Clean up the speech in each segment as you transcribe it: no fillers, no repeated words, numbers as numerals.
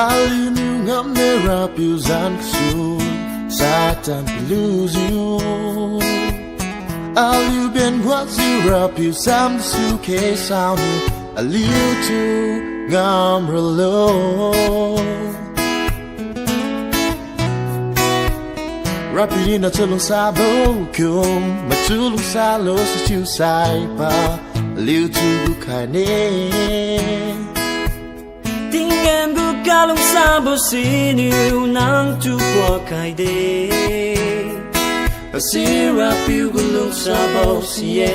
Alinu ngam ne rapiu zansu Satan lose you Aliu ben wazu rapiu sam su ke sound Aliu tu ngam relo Rapiu na tulung sabo kyum matulung salo sa chu sai pa Aliu tu gu kai ne Liangmai Gu Lungsabo sinu nang tu kwa kai de Si Rapiu Gu Lungsabo siye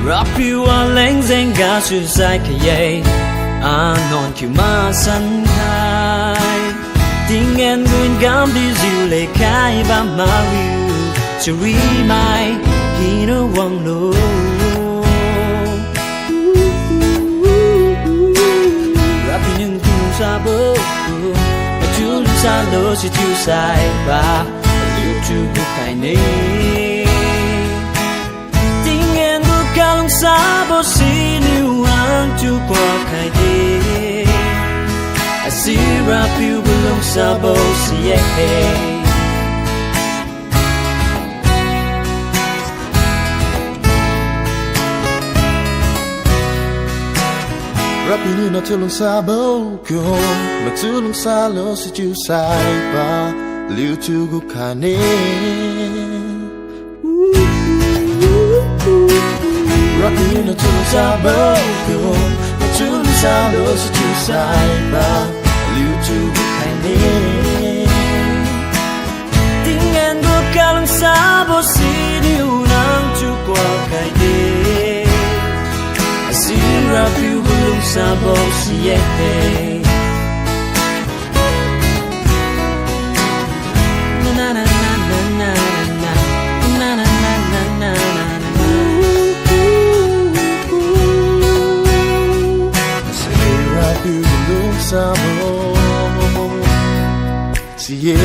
Rapiu a leng zeng ga su sai kaye anon ki ma san kai Dingen gun gam di zu le kai ba ma wiu Churi mai hino wang lo Rapiu nung tu sabo Tu lu sa lo si tu sai ba Liu tu gu kai ne Dingen gu Gu Lungsabo sinu ang tu kwa kai de Si Rapiu Gu Lungsabo siye Rapiu na tulung sabo kyum matulung salo si chu sai pa Liu tu gu kai ne Rapiu na tulung sabo kyum matulung salo si chu sai pa Liu tu gu kai ne Dingen gu Gu Lungsabo sinu nang tu kwa kai de Si Rapiu Gu Lungsabo siye Na na na na na na na na na na na Rapiu Gu Lungsabo siye